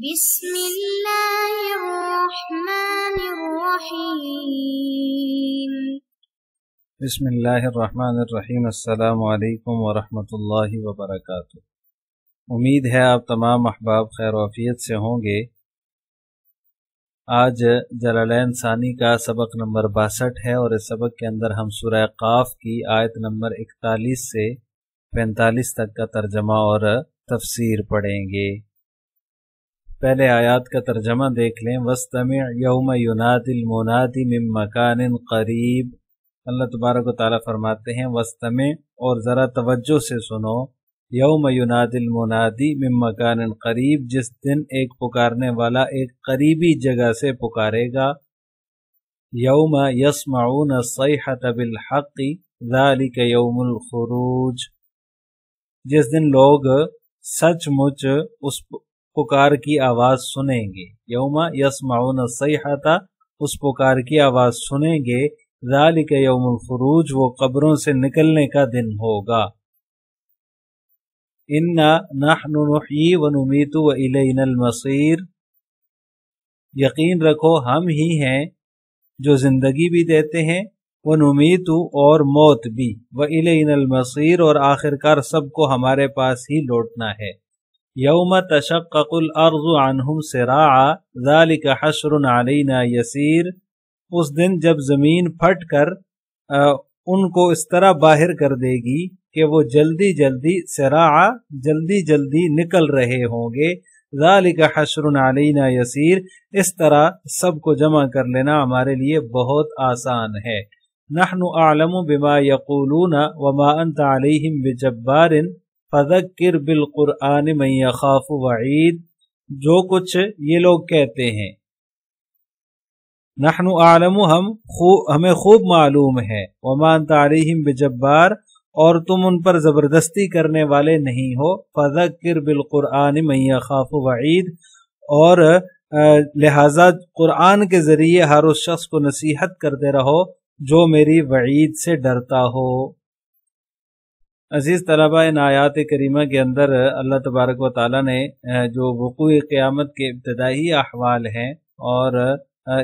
بسم اللہ الرحمن الرحیم۔ بسم اللہ الرحمن الرحیم۔ السلام علیکم ورحمۃ اللہ وبرکاتہ۔ امید ہے آپ تمام احباب خیر و عافیت سے ہوں گے۔ آج جلالین ثانی کا سبق نمبر 62 ہے اور اس سبق کے اندر ہم سورہ قاف کی آیت نمبر 41 سے 45 تک کا ترجمہ اور تفسیر پڑھیں گے۔ پہلے آیات کا ترجمہ دیکھ لیں۔ وَاسْتَمِعْ يَوْمَ يُنَادِ الْمُنَادِ مِن مَّكَانٍ قَرِيبٍ۔ اللہ تبارک و تعالیٰ فرماتے ہیں وَاسْتَمِعْ، اور ذرا توجہ سے سنو، یوم ینادی المنادی من مکان قریب، جس دن ایک پکارنے والا ایک قریبی جگہ سے پکارے گا۔ یوم یسمعون الصیحۃ بالحق ذالک یوم الخروج، جس دن لوگ سچ مچ اس پکار کی آواز سنیں گے۔ یوم یسمعون الصیحۃ، اس پکار کی آواز سنیں گے۔ ذالک یوم الخروج، وہ قبروں سے نکلنے کا دن ہوگا۔ انا نحن نحیی ونمیت والینا المصیر، یقین رکھو ہم ہی ہیں جو زندگی بھی دیتے ہیں، ونمیت، اور موت بھی، والینا المصیر، اور آخرکار سب کو ہمارے پاس ہی لوٹنا ہے۔ یوم تشقق الارض عنہم سراعا ذالک حشر علینا یسیر، اس دن جب زمین پھٹ کر ان کو اس طرح باہر کر دے گی کہ وہ جلدی جلدی سراعا، جلدی جلدی نکل رہے ہوں گے۔ ذالک حشر علینا یسیر، اس طرح سب کو جمع کر لینا ہمارے لیے بہت آسان ہے۔ نحن اعلم بما یقولون وما انت علیہم بجبار فذکر بالقرآن من یخاف وعید، جو کچھ یہ لوگ کہتے ہیں، نحن اعلم، ہمیں خوب معلوم ہے، وما انت علیہم بجبار، اور تم ان پر زبردستی کرنے والے نہیں ہو، فذکر بالقرآن من یخاف وعید، اور لہذا قرآن کے ذریعے ہر اس شخص کو نصیحت کرتے رہو جو میری وعید سے ڈرتا ہو۔ عزیز طلبہ، ان آیات کریمہ کے اندر اللہ تبارک و تعالیٰ نے جو وقوع قیامت کے ابتدائی احوال ہیں اور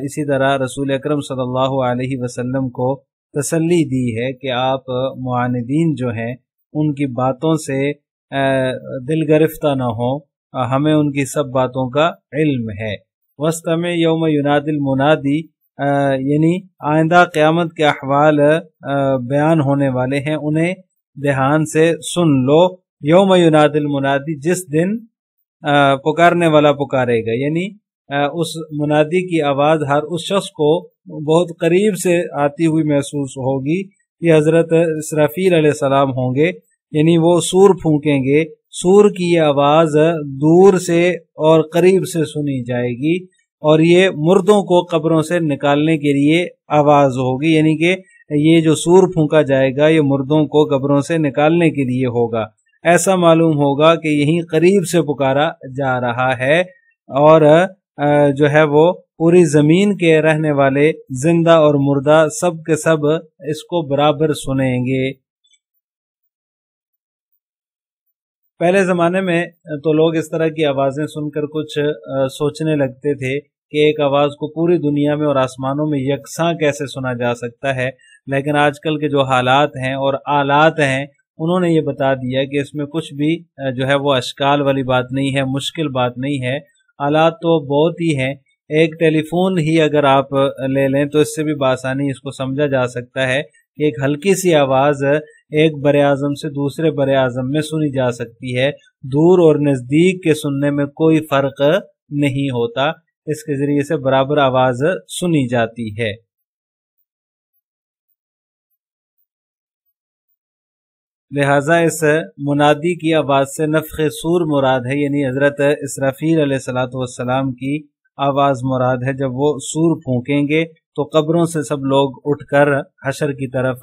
اسی طرح رسول اکرم صلی اللہ علیہ وسلم کو تسلی دی ہے کہ آپ معاندین جو ہیں ان کی باتوں سے دل گرفتہ نہ ہوں، ہمیں ان کی سب باتوں کا علم ہے۔ وَاسْتَمِعْ یوم ینادی المنادی، یعنی آئندہ قیامت کے احوال بیان ہونے والے ہیں، انہیں دھیان سے سن لو۔ یوم ینادی المنادی، جس دن پکارنے والا پکارے گا، یعنی اس منادی کی آواز ہر اس شخص کو بہت قریب سے آتی ہوئی محسوس ہوگی۔ یہ حضرت اسرافیل علیہ السلام ہوں گے، یعنی وہ سور پھونکیں گے، سور کی یہ آواز دور سے اور قریب سے سنی جائے گی، اور یہ مردوں کو قبروں سے نکالنے کے لیے آواز ہوگی، یعنی کہ یہ جو سور پھونکا جائے گا یہ مردوں کو قبروں سے نکالنے کے لیے ہوگا۔ ایسا معلوم ہوگا کہ یہیں قریب سے پکارا جا رہا ہے، اور جو ہے وہ پوری زمین کے رہنے والے زندہ اور مردہ سب کے سب اس کو برابر سنیں گے۔ پہلے زمانے میں تو لوگ اس طرح کی آوازیں سن کر کچھ سوچنے لگتے تھے کہ ایک آواز کو پوری دنیا میں اور آسمانوں میں یکساں کیسے سنا جا سکتا ہے، لیکن آج کل کے جو حالات ہیں اور آلات ہیں انہوں نے یہ بتا دیا کہ اس میں کچھ بھی جو ہے وہ اشکال والی بات نہیں ہے، مشکل بات نہیں ہے۔ آلات تو بہت ہی ہیں، ایک ٹیلی فون ہی اگر آپ لے لیں تو اس سے بھی بآسانی اس کو سمجھا جا سکتا ہے کہ ایک ہلکی سی آواز ایک بر اعظم سے دوسرے بر اعظم میں سنی جا سکتی ہے، دور اور نزدیک کے سننے میں کوئی فرق نہیں ہوتا، اس کے ذریعے سے برابر آواز سنی جاتی ہے۔ لہٰذا اس منادی کی آواز سے نفخ صور مراد ہے، یعنی حضرت اسرافیل علیہ السلام کی آواز مراد ہے۔ جب وہ سور پھونکیں گے تو قبروں سے سب لوگ اٹھ کر حشر کی طرف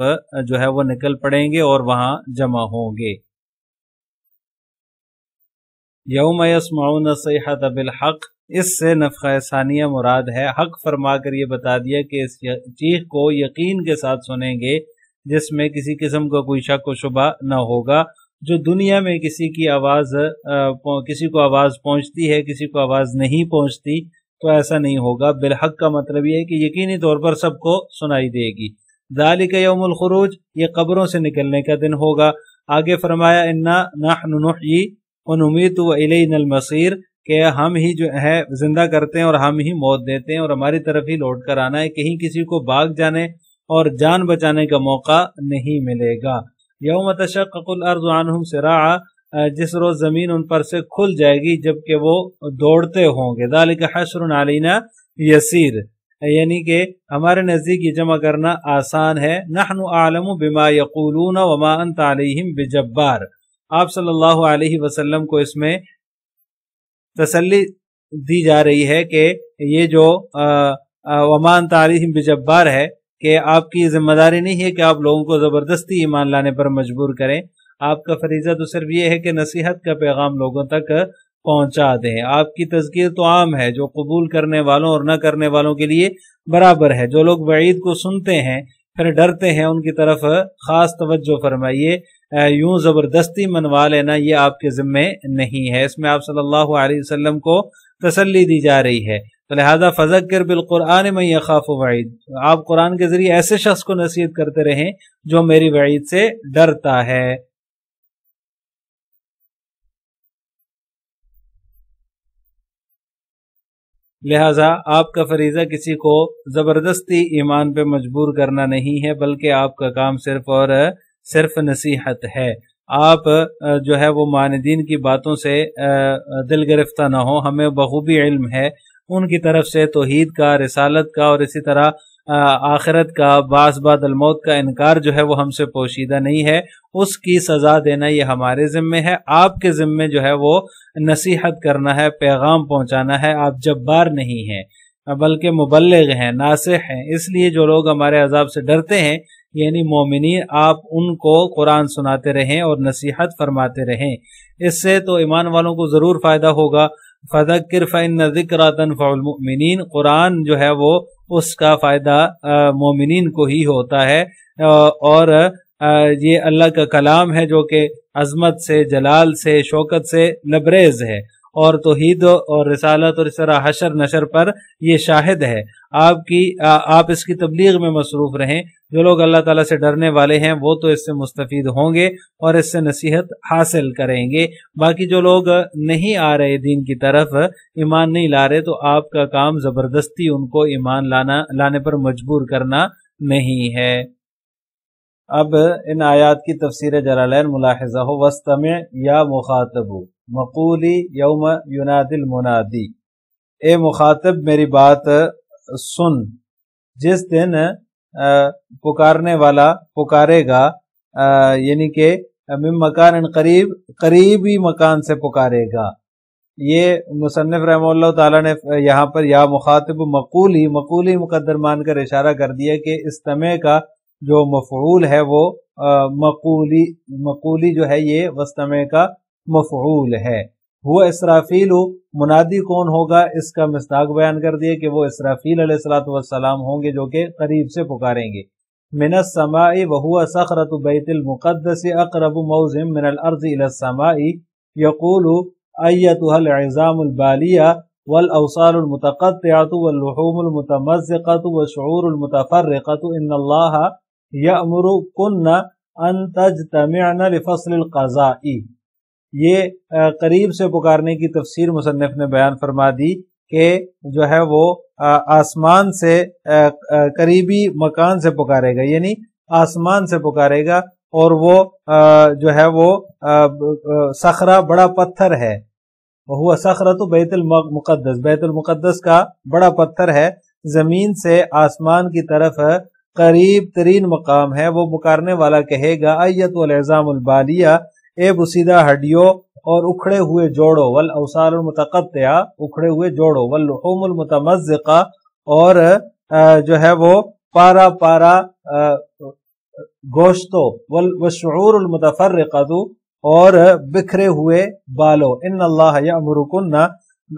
جو ہے وہ نکل پڑیں گے اور وہاں جمع ہوں گے۔ یوم یسمعون الصیحۃ بالحق، اس سے نفخہ ثانیہ مراد ہے۔ حق فرما کر یہ بتا دیا کہ اس چیخ کو یقین کے ساتھ سنیں گے جس میں کسی قسم کا کوئی شک و شبہ نہ ہوگا۔ جو دنیا میں کسی کو آواز پہنچتی ہے، کسی کو آواز نہیں پہنچتی، تو ایسا نہیں ہوگا۔ بالحق کا مطلب یہ ہے کہ یقینی طور پر سب کو سنائی دے گی۔ ذالک یوم الخروج، یہ قبروں سے نکلنے کا دن ہوگا۔ آگے فرمایا انا نحن نحیی ونمیت والینا المصیر، کہ ہم ہی جو ہے زندہ کرتے ہیں اور ہم ہی موت دیتے ہیں اور ہماری طرف ہی لوٹ کر آنا ہے، کہیں کسی کو بھاگ جانے اور جان بچانے کا موقع نہیں ملے گا۔ یوم تشقق الارض عنہم سراعا، جس روز زمین ان پر سے کھل جائے گی جبکہ وہ دوڑتے ہوں گے۔ ذالک حشر علینا یسیر، یعنی کہ ہمارے نزدیک یہ جمع کرنا آسان ہے۔ نحن اعلم بما یقولون وما انت علیہم بجبار، آپ صلی اللہ علیہ وسلم کو اس میں تسلی دی جا رہی ہے کہ یہ جو وما انت علیہم بجبار ہے کہ آپ کی ذمہ داری نہیں ہے کہ آپ لوگوں کو زبردستی ایمان لانے پر مجبور کریں، آپ کا فریضہ تو صرف یہ ہے کہ نصیحت کا پیغام لوگوں تک پہنچا دیں۔ آپ کی تذکیر تو عام ہے، جو قبول کرنے والوں اور نہ کرنے والوں کے لیے برابر ہے۔ جو لوگ وعید کو سنتے ہیں پھر ڈرتے ہیں ان کی طرف خاص توجہ فرمائیے، یوں زبردستی منوا لینا یہ آپ کے ذمے نہیں ہے، اس میں آپ صلی اللہ علیہ وسلم کو تسلی دی جا رہی ہے۔ تو لہذا فذکر بالقرآن من یخاف وعید، آپ قرآن کے ذریعے ایسے شخص کو نصیحت کرتے رہیں جو میری وعید سے ڈرتا ہے۔ لہذا آپ کا فریضہ کسی کو زبردستی ایمان پہ مجبور کرنا نہیں ہے، بلکہ آپ کا کام صرف اور صرف نصیحت ہے۔ آپ جو ہے وہ معاندین کی باتوں سے دل گرفتہ نہ ہو، ہمیں بخوبی علم ہے ان کی طرف سے توحید کا، رسالت کا اور اسی طرح آخرت کا، بعث بعد الموت کا انکار جو ہے وہ ہم سے پوشیدہ نہیں ہے، اس کی سزا دینا یہ ہمارے ذمے ہے۔ آپ کے ذمے جو ہے وہ نصیحت کرنا ہے، پیغام پہنچانا ہے۔ آپ جبار نہیں ہیں بلکہ مبلغ ہیں، ناصح ہیں۔ اس لیے جو لوگ ہمارے عذاب سے ڈرتے ہیں یعنی مومنین، آپ ان کو قرآن سناتے رہیں اور نصیحت فرماتے رہیں، اس سے تو ایمان والوں کو ضرور فائدہ ہوگا۔ فذکر فإن الذکری تنفع المؤمنین، قرآن جو ہے وہ اس کا فائدہ مومنین کو ہی ہوتا ہے، اور یہ اللہ کا کلام ہے جو کہ عظمت سے، جلال سے، شوکت سے لبریز ہے، اور توحید اور رسالت اور اس طرح حشر نشر پر یہ شاہد ہے۔ آپ اس کی تبلیغ میں مصروف رہیں۔ جو لوگ اللہ تعالیٰ سے ڈرنے والے ہیں وہ تو اس سے مستفید ہوں گے اور اس سے نصیحت حاصل کریں گے۔ باقی جو لوگ نہیں آ رہے دین کی طرف، ایمان نہیں لا رہے، تو آپ کا کام زبردستی ان کو ایمان لانے پر مجبور کرنا نہیں ہے۔ اب ان آیات کی تفسیر جلالین ملاحظہ ہو۔ وَاسْتَمِعْ یا مخاطب مقولی یوم ینادی المنادی، اے مخاطب میری بات سن، جس دن پکارنے والا پکارے گا، یعنی کہ من مکان قریبی مکان سے پکارے گا۔ یہ مصنف رحمہ اللہ تعالیٰ نے یہاں پر یا مخاطب مقولی مقدر مان کر اشارہ کر دیا کہ استمع کا جو مفعول ہے وہ مقولی جو ہے یہ واستمع کا مفعول ہے۔ وہ اسرافیل، منادی کون ہوگا اس کا مصداق بیان کر دیا کہ وہ اسرافیل علیہ الصلوۃ والسلام ہوں گے جو کہ قریب سے پکاریں گے۔ من السماء وهو صخرۃ بیت المقدس اقرب موضع من الارض الى السماء يقول ایتها العظام البالیہ والاوصال المتقطعة واللحوم المتمزقة والشعور المتفرقة ان اللہ یأمرکن ان تجتمعن لفصل القضاء۔ یہ قریب سے پکارنے کی تفسیر مصنف نے بیان فرما دی کہ جو ہے وہ آسمان سے قریبی مکان سے پکارے گا، یعنی آسمان سے پکارے گا، اور وہ جو ہے وہ صخرہ بڑا پتھر ہے۔ وہ صخرۃ بیت المقدس، بیت المقدس کا بڑا پتھر ہے، زمین سے آسمان کی طرف قریب ترین مقام ہے۔ وہ پکارنے والا کہے گا ایت العظام البالیہ، اے بسیدہ ہڈیوں اور اکھڑے ہوئے جوڑوں، والاوصال المتقطعہ، اکھڑے ہوئے جوڑوں، واللحوم المتمزقہ، اور جو ہے وہ پارا پارا گوشتوں، والشعور المتفرقہ، اور بکھرے ہوئے بالوں۔ ان اللہ یأمرکن،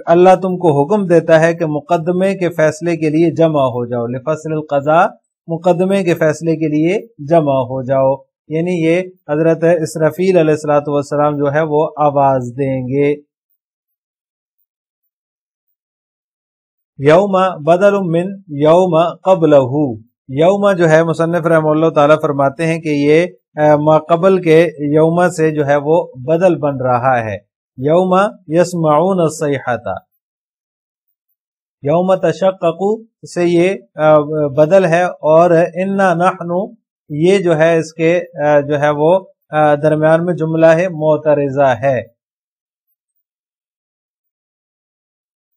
اللہ تم کو حکم دیتا ہے کہ مقدمے کے فیصلے کے لیے جمع ہو جاؤ، لفصل القضاء، مقدمے کے فیصلے کے لیے جمع ہو جاؤ۔ یعنی یہ حضرت اسرافیل علیہ الصلوۃ والسلام جو ہے وہ آواز دیں گے۔ یوم بدل من یوم قبلہ، یوم جو ہے مصنف رحمہ اللہ تعالیٰ فرماتے ہیں کہ یہ ما قبل کے یوم سے جو ہے وہ بدل بن رہا ہے۔ یوم یسمعون الصیحۃ، یوم تشقق سے یہ بدل ہے، اور انا نحن یہ جو ہے اس کے جو ہے وہ درمیان میں جملہ ہے معترضہ ہے۔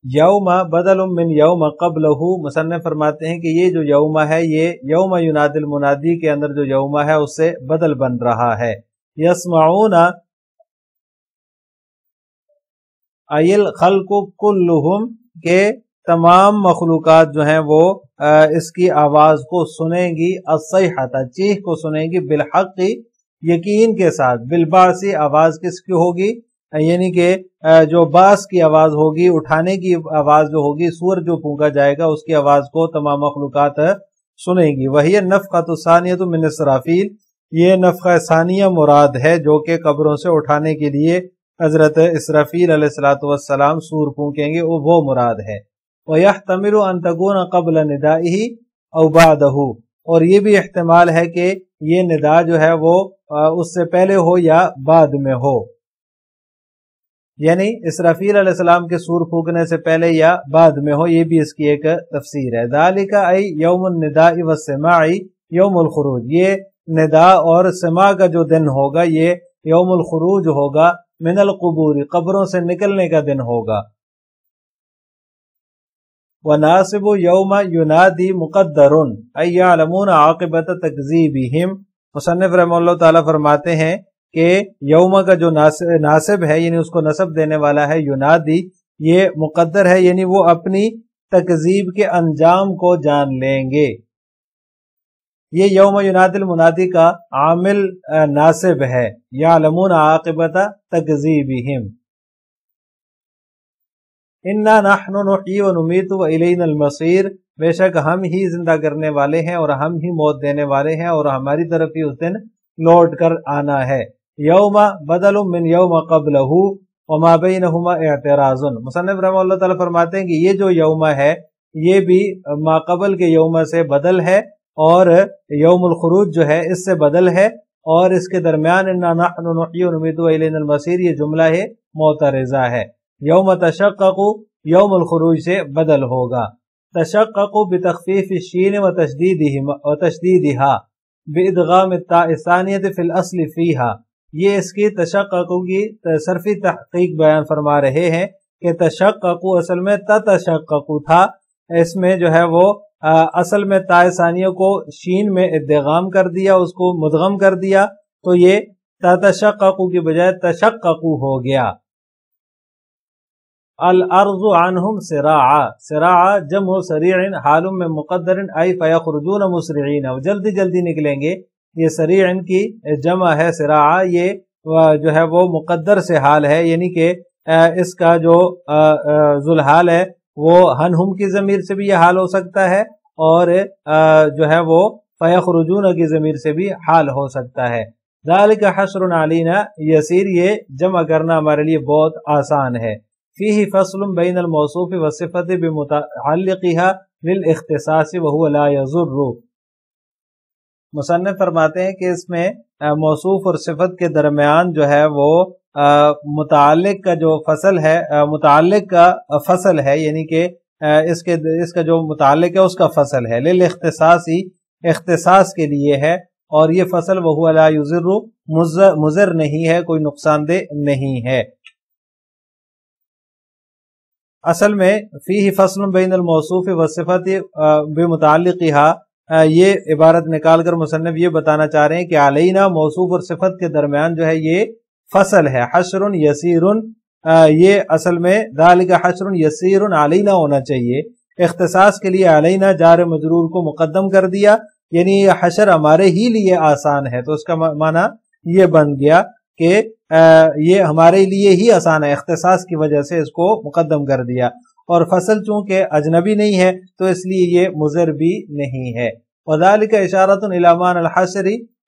یوم بدل من یوم قبلہ، مصنف فرماتے ہیں کہ یہ جو یوم ہے یہ یوم ینادی المنادی کے اندر جو یوم ہے اس سے بدل بن رہا ہے۔ یسمعون ای الخلق کلہم، کہ تمام مخلوقات جو ہیں وہ اس کی آواز کو سنیں گی، الصیحۃ چیخ کو سنیں گی، بالحق یقین کے ساتھ، بالبعث آواز کس کی ہوگی، یعنی کہ جو باس کی آواز ہوگی، اٹھانے کی آواز جو ہوگی، سور جو پھونکا جائے گا اس کی آواز کو تمام مخلوقات سنیں گی۔ وہی النفخۃ الثانیۃ من اسرافیل، یہ نفخہ ثانیہ مراد ہے جو کہ قبروں سے اٹھانے کے لیے حضرت اسرافیل علیہ الصلوۃ والسلام سور پھونکیں گے، وہ مراد ہے۔ وَيَحْتَمِلُ أَن تَكُونَ قَبْلَ نِدَائِهِ أَوْ بَعْدَهُ، اور یہ بھی احتمال ہے کہ یہ ندا جو ہے وہ اس سے پہلے ہو یا بعد میں ہو، یعنی اسرافیل علیہ السلام کے سور پھونکنے سے پہلے یا بعد میں ہو، یہ بھی اس کی ایک تفسیر ہے۔ ذَلِكَ أَيْ يَوْمُ النِّدَاءِ وَالسِّمَاعِ يَوْمُ الْخُرُوجِ، یہ ندا اور سماع کا جو دن ہوگا یہ یوم الخروج ہوگا، من القبور قبروں سے نکلنے کا دن ہوگا۔ وَنَاصِبُ يَوْمَ يُنَادِي مُقَدَّرٌ أَيْ يَعْلَمُونَ عَاقِبَةَ تَكْذِيبِهِمْ، مصنف رحمہ اللہ تعالیٰ فرماتے ہیں کہ یوم کا جو ناصب ہے یعنی اس کو نصب دینے والا ہے، ینادی یہ مقدر ہے، یعنی وہ اپنی تکذیب کے انجام کو جان لیں گے۔ یہ یوم ینادی المنادی کا عامل ناصب ہے، یعلمون عاقبۃ تکذیبہم۔ انا نحن نحیی ونمیت والینا المصیر، بے شک ہم ہی زندہ کرنے والے ہیں اور ہم ہی موت دینے والے ہیں اور ہماری طرف ہی اس دن لوٹ کر آنا ہے۔ یوم بدل من یوم قبلہ وما بینہما اعتراض، مصنف رحمہ اللہ تعالیٰ فرماتے ہیں کہ یہ جو یوم ہے یہ بھی ما قبل کے یوم سے بدل ہے، اور یوم الخروج جو ہے اس سے بدل ہے، اور اس کے درمیان انا نحن نحیی ونمیت والینا المصیر یہ جملہ ہے معترضہ ہے۔ یوم تشقق یوم الخروج سے بدل ہوگا۔ تشقق بتخفیف الشین وتشدیدها بادغام التاء الثانیۃ فی الاصل فیہا، یہ اس کی تشقق کی صرفی تحقیق بیان فرما رہے ہیں کہ تشقق اصل میں تتشقق تھا، اس میں جو ہے وہ اصل میں تاء ثانیہ کو شین میں ادغام کر دیا، اس کو مدغم کر دیا، تو یہ تتشقق کی بجائے تشقق ہو گیا۔ الارض عنہم سراعا، سراعا جمع سریع حال میں مقدر ای فیخرجون مسرعین، جلدی جلدی نکلیں گے، یہ سریع کی جمع ہے سراعا، یہ جو ہے وہ مقدر سے حال ہے، یعنی کہ اس کا جو ذوالحال ہے وہ ہنہم کی ضمیر سے بھی یہ حال ہو سکتا ہے، اور جو ہے وہ فیخرجون کی ضمیر سے بھی حال ہو سکتا ہے۔ ذالک حشر علینا یسیر، یہ جمع کرنا ہمارے لیے بہت آسان ہے۔ فیہ فصل بین الموصوف والصفت بمتعلقها للاختصاص وهو لا يضر، مصنف فرماتے ہیں کہ اس میں موصوف اور صفت کے درمیان جو ہے وہ متعلق کا جو فصل ہے، متعلق کا فصل ہے، یعنی کہ اس کا جو متعلق ہے اس کا فصل ہے، للاختصاص اختصاص کے لیے ہے، اور یہ فصل وهو لا يضر مضر نہیں ہے، کوئی نقصان دہ نہیں ہے۔ اصل میں فیہ فصل بین الموصوف والصفت بمتعلقها، یہ عبارت نکال کر مصنف یہ بتانا چاہ رہے ہیں کہ علینا موصوف اور صفت کے درمیان جو ہے یہ فصل ہے، حشر یسیر، یہ اصل میں ذالک حشر یسیر علینا ہونا چاہیے، اختصاص کے لیے علینا جار مجرور کو مقدم کر دیا، یعنی یہ حشر ہمارے ہی لیے آسان ہے، تو اس کا معنی یہ بن گیا کہ یہ ہمارے لیے ہی آسان ہے، اختصاص کی وجہ سے اس کو مقدم کر دیا، اور فصل چونکہ اجنبی نہیں ہے تو اس لیے یہ مضر بھی نہیں ہے۔ وذالک اشارۃ الی معنی الحشر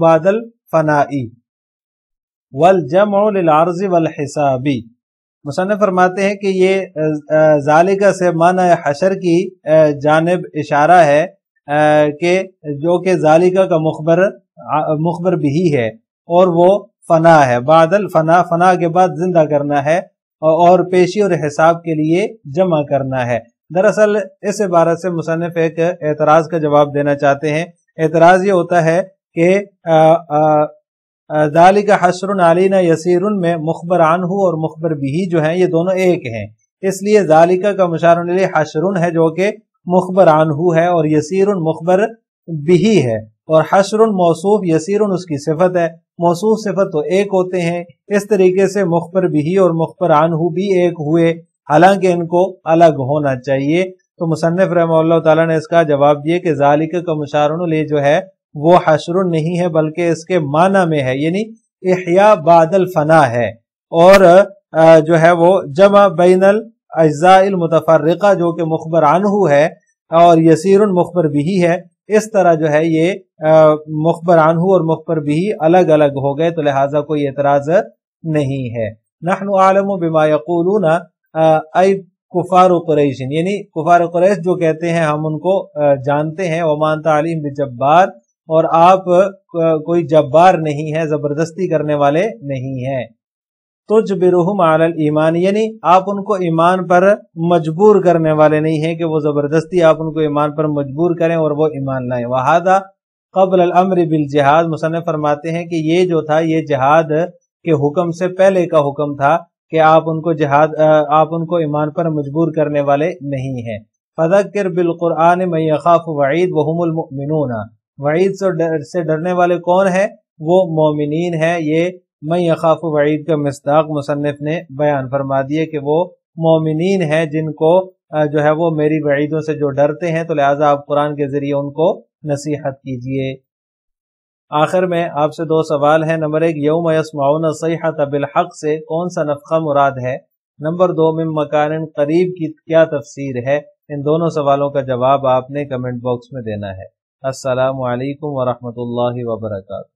بعد الفناء والجمع للعرض والحساب۔ مصنف فرماتے ہیں کہ یہ ذالکہ سے معنی حشر کی جانب اشارہ ہے کہ جو کہ ذالکہ کا مخبر بھی ہے اور وہ فنا ہے، بعد الفنا، فنا کے بعد زندہ کرنا ہے اور پیشی اور حساب کے لیے جمع کرنا ہے۔ دراصل اس عبارت سے مصنف ایک اعتراض کا جواب دینا چاہتے ہیں۔ اعتراض یہ ہوتا ہے کہ ذالک حشر علینا یسیر میں مخبر عنہ اور مخبر بھی جو ہیں یہ دونوں ایک ہیں، اس لیے ذالک کا مشار الیہ حشر ہے جو کہ مخبر عنہ ہے اور یسیر مخبر بھی ہے، اور حشر موصوف، یسیر اس کی صفت ہے، موصوف صفت تو ایک ہوتے ہیں، اس طریقے سے مخبر بھی اور مخبر عنہ بھی ایک ہوئے، حالانکہ ان کو الگ ہونا چاہیے۔ تو مصنف رحمہ اللہ تعالیٰ نے اس کا جواب دیا کہ ذالک کا مشار الیہ جو ہے وہ حشر نہیں ہے بلکہ اس کے معنی میں ہے، یعنی احیاء بعد الفنا ہے، اور جو ہے وہ جمع بین الاجزاء المتفرقہ جو کہ مخبر عنہ ہے اور یسیر مخبر بھی ہے، اس طرح جو ہے یہ مخبر عنہ اور مخبر بھی الگ الگ ہو گئے، تو لہٰذا کوئی اعتراض نہیں ہے۔ نحن اعلم بما یقولون ای کفار قریش، یعنی کفار قریش جو کہتے ہیں ہم ان کو جانتے ہیں، وما انت علیہم بجبار، اور آپ کوئی جبار نہیں ہے، زبردستی کرنے والے نہیں ہیں۔ تجبرہم علی الایمان، یعنی آپ ان کو ایمان پر مجبور کرنے والے نہیں ہیں کہ وہ زبردستی آپ ان کو ایمان پر مجبور کریں اور وہ ایمان لائیں۔ وہذا قبل الامر بالجہاد، مصنف فرماتے ہیں کہ یہ جو تھا یہ جہاد کے حکم سے پہلے کا حکم تھا کہ آپ ان کو ایمان پر مجبور کرنے والے نہیں ہیں۔ فذکر بالقرآن من یخاف وعید وہم المؤمنون، وعید سے ڈرنے والے کون ہیں؟ وہ مومنین ہیں۔ یہ من یخاف وعید کا مصداق مصنف نے بیان فرما دیے کہ وہ مومنین ہیں جن کو جو ہے وہ میری وعیدوں سے جو ڈرتے ہیں، تو لہٰذا آپ قرآن کے ذریعے ان کو نصیحت کیجئے۔ آخر میں آپ سے دو سوال ہیں۔ نمبر 1، یوم یسمعون الصیحۃ بالحق سے کون سا نفخہ مراد ہے؟ نمبر 2، من مکان قریب کی کیا تفسیر ہے؟ ان دونوں سوالوں کا جواب آپ نے کمنٹ باکس میں دینا ہے۔ السلام علیکم ورحمۃ اللہ وبرکاتہ۔